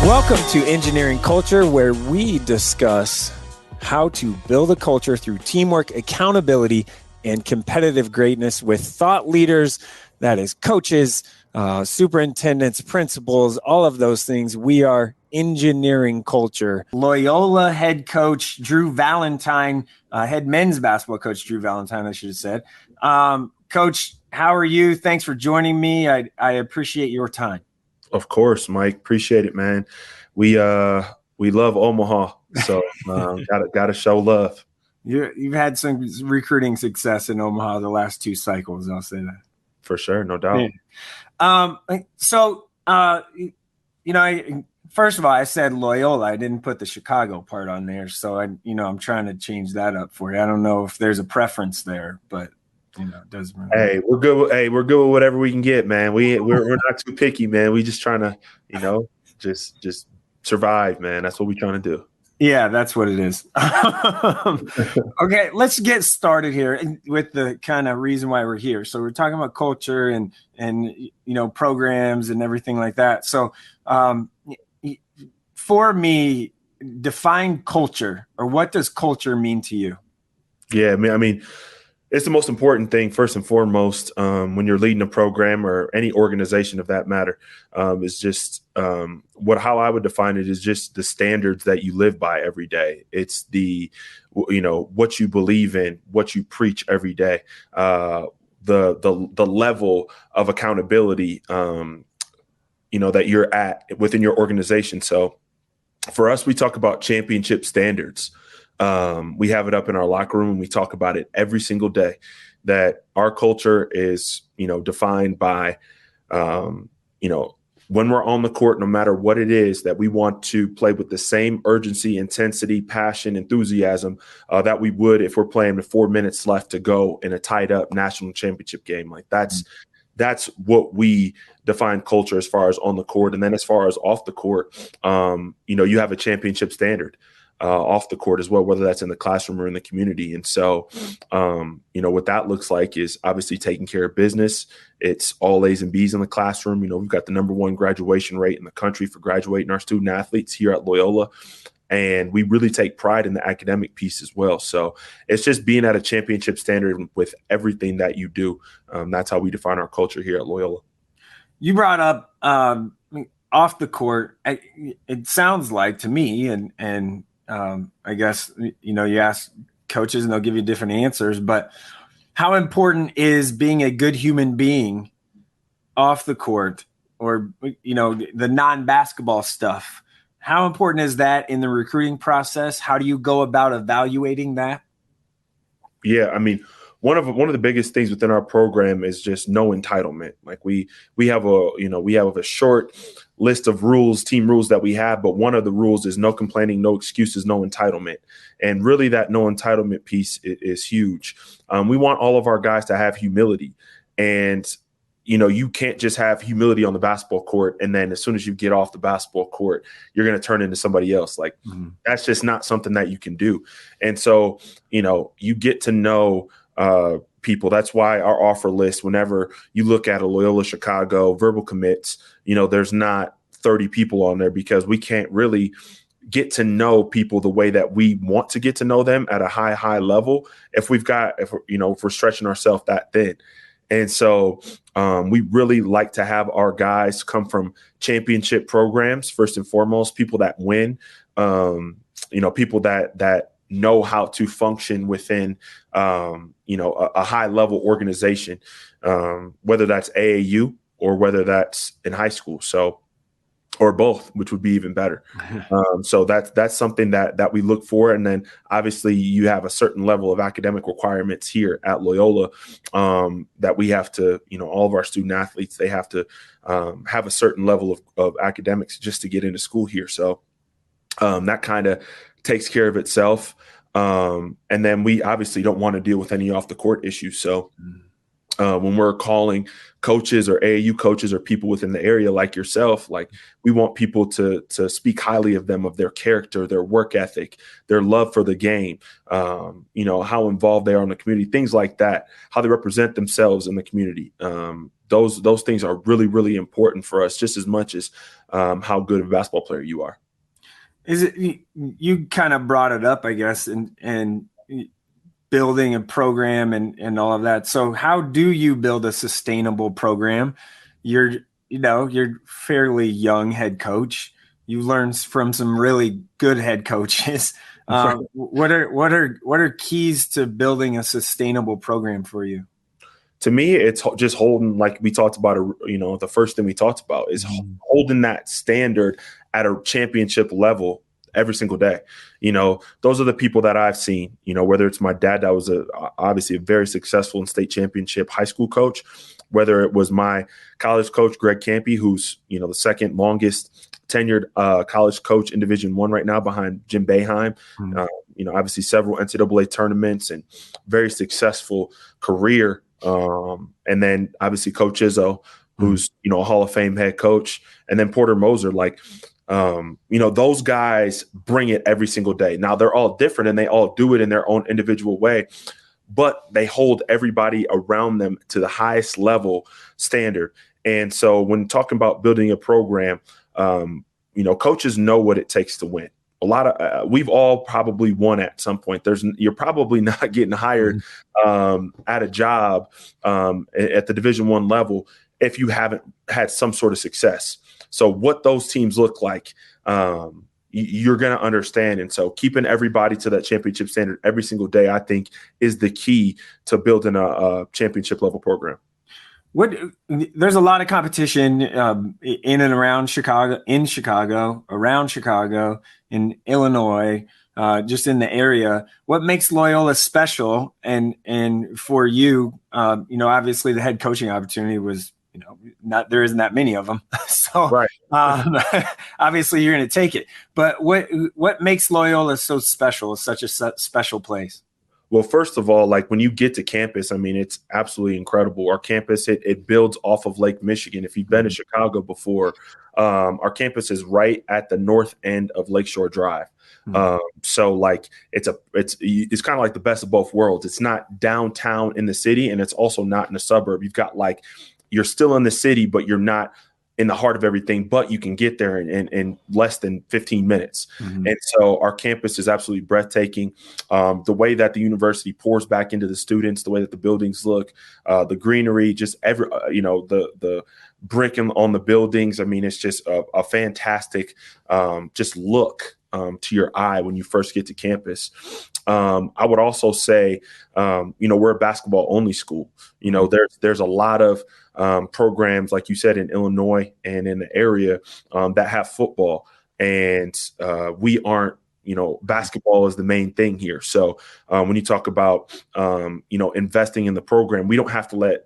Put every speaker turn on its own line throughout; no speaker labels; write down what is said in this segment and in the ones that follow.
Welcome to Engineering Culture, where we discuss how to build a culture through teamwork, accountability, and competitive greatness with thought leaders, that is coaches, superintendents, principals, all of those things. We are Engineering Culture. Loyola head coach Drew Valentine, head men's basketball coach Drew Valentine, I should have said. Coach, how are you? Thanks for joining me. I appreciate your time.
Of course, Mike. Appreciate it, man. We love Omaha, so gotta show love.
You've had some recruiting success in Omaha the last two cycles. I'll say that
for sure, no doubt.
First of all, I said Loyola. I didn't put the Chicago part on there, so I'm trying to change that up for you. I don't know if there's a preference there, but it doesn't matter.
Hey, we're good. We're good with whatever we can get, man. We're not too picky, man. We just trying to, just survive, man. That's what we're trying to do.
Yeah, that's what it is. Okay, let's get started here with the kind of reason why we're here. So we're talking about culture and programs and everything like that. So for me, define culture, or what does culture mean to you?
Yeah, I mean, it's the most important thing, first and foremost, when you're leading a program or any organization of that matter, is just how I would define it is just the standards that you live by every day. It's what you believe in, what you preach every day, the level of accountability, that you're at within your organization. So for us, we talk about championship standards. We have it up in our locker room, and we talk about it every single day, that our culture is, defined by, when we're on the court, no matter what it is, that we want to play with the same urgency, intensity, passion, enthusiasm that we would if we're playing with 4 minutes left to go in a tied up national championship game. Like that's what we define culture as far as on the court. And then as far as off the court, you have a championship standard off the court as well, whether that's in the classroom or in the community. And so, what that looks like is obviously taking care of business. It's all A's and B's in the classroom. We've got the #1 graduation rate in the country for graduating our student athletes here at Loyola. And we really take pride in the academic piece as well. So it's just being at a championship standard with everything that you do. That's how we define our culture here at Loyola.
You brought up off the court. It sounds like to me, and I guess, you ask coaches and they'll give you different answers, but how important is being a good human being off the court, or, the non-basketball stuff? How important is that in the recruiting process? How do you go about evaluating that?
Yeah, I mean, one of the biggest things within our program is just no entitlement. Like we have a short list of rules, team rules that we have, but one of the rules is no complaining, no excuses, no entitlement. And really that no entitlement piece is huge. We want all of our guys to have humility, and you can't just have humility on the basketball court and then as soon as you get off the basketball court, you're going to turn into somebody else. Like That's just not something that you can do. And so, you get to know people. That's why our offer list, whenever you look at a Loyola Chicago verbal commits, there's not 30 people on there, because we can't really get to know people the way that we want to get to know them at a high level if we're stretching ourselves that thin. And so we really like to have our guys come from championship programs, first and foremost, people that win, people that know how to function within, a high level organization, whether that's AAU or whether that's in high school. So, or both, which would be even better. So that's something that we look for. And then obviously you have a certain level of academic requirements here at Loyola that we have to, all of our student athletes, they have to have a certain level of academics just to get into school here. So that kind of takes care of itself. And then we obviously don't want to deal with any off the court issues. So when we're calling coaches or AAU coaches or people within the area like yourself, like we want people to speak highly of them, of their character, their work ethic, their love for the game, how involved they are in the community, things like that, how they represent themselves in the community. Those things are really, really important for us, just as much as how good of a basketball player you are.
Is it, you kind of brought it up, I guess, and building a program and all of that. So how do you build a sustainable program? You're fairly young head coach. You learned from some really good head coaches. What are keys to building a sustainable program for you?
To me, it's just holding, like we talked about, the first thing we talked about is holding that standard at a championship level every single day. Those are the people that I've seen, whether it's my dad, that was obviously a very successful and state championship high school coach, whether it was my college coach, Greg Campy, who's, the second longest tenured college coach in Division I right now behind Jim Boeheim. Obviously several NCAA tournaments and very successful career. And then obviously Coach Izzo, who's, a Hall of Fame head coach, and then Porter Moser, those guys bring it every single day. Now they're all different and they all do it in their own individual way, but they hold everybody around them to the highest level standard. And so when talking about building a program, coaches know what it takes to win. A lot of we've all probably won at some point. You're probably not getting hired at a job at the Division I level if you haven't had some sort of success. So what those teams look like, you're going to understand. And so keeping everybody to that championship standard every single day, I think, is the key to building a championship level program.
There's a lot of competition in and around Chicago, around Chicago, in Illinois, just in the area. What makes Loyola special? And for you, obviously the head coaching opportunity was, there isn't that many of them. So
right.
Obviously you're going to take it. But what makes Loyola so special, such a special place?
Well, first of all, when you get to campus, it's absolutely incredible. Our campus, it builds off of Lake Michigan. If you've been to Chicago before, our campus is right at the north end of Lakeshore Drive. So it's kind of like the best of both worlds. It's not downtown in the city, and it's also not in the suburb. You've got you're still in the city, but you're not in the heart of everything, but you can get there in less than 15 minutes. And so our campus is absolutely breathtaking. The way that the university pours back into the students, the way that the buildings look, the greenery, just the brick on the buildings. It's just a fantastic just look to your eye when you first get to campus. I would also say, we're a basketball only school. There's a lot of programs, like you said, in Illinois and in the area that have football, and we aren't. Basketball is the main thing here. So when you talk about investing in the program, we don't have to let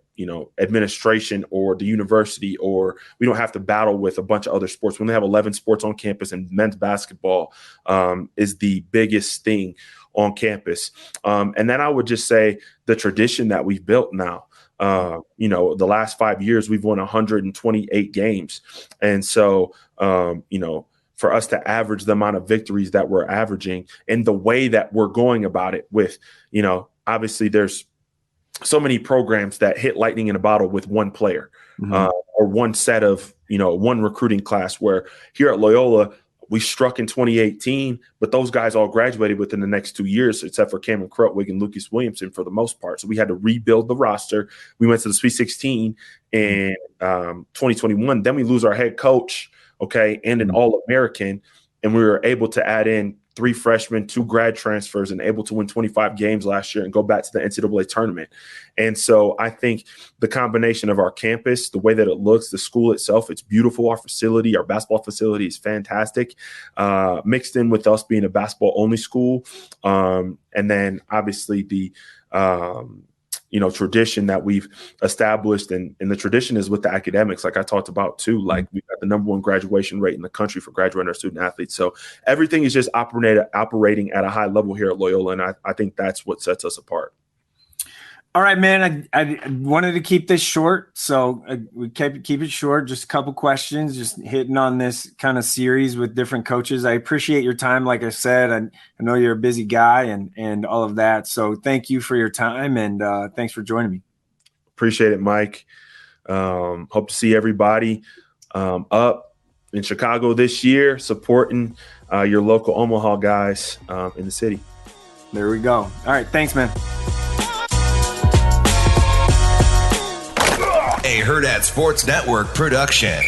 administration or the university, or we don't have to battle with a bunch of other sports. When they have 11 sports on campus, and men's basketball is the biggest thing on campus. And then I would just say the tradition that we've built now. The last 5 years, we've won 128 games. And so, for us to average the amount of victories that we're averaging and the way that we're going about it with, obviously there's so many programs that hit lightning in a bottle with one player or one set of, one recruiting class, where here at Loyola, we struck in 2018, but those guys all graduated within the next 2 years, except for Cameron Krutwig and Lucas Williamson for the most part. So we had to rebuild the roster. We went to the Sweet 16 in 2021. Then we lose our head coach, and an All-American, and we were able to add in 3 freshmen, 2 grad transfers, and able to win 25 games last year and go back to the NCAA tournament. And so I think the combination of our campus, the way that it looks, the school itself, it's beautiful. Our facility, our basketball facility is fantastic, mixed in with us being a basketball-only school. And then obviously the tradition that we've established, and the tradition is with the academics, like I talked about too. We've got the #1 graduation rate in the country for graduating our student athletes. So everything is just operating at a high level here at Loyola, and I think that's what sets us apart.
All right, man. I wanted to keep this short, so we keep it short. Just a couple questions, just hitting on this kind of series with different coaches. I appreciate your time. Like I said, I know you're a busy guy and all of that. So thank you for your time, and thanks for joining me.
Appreciate it, Mike. Hope to see everybody up in Chicago this year, supporting your local Omaha guys in the city.
There we go. All right, thanks, man.
A Hurrdat Sports Network production.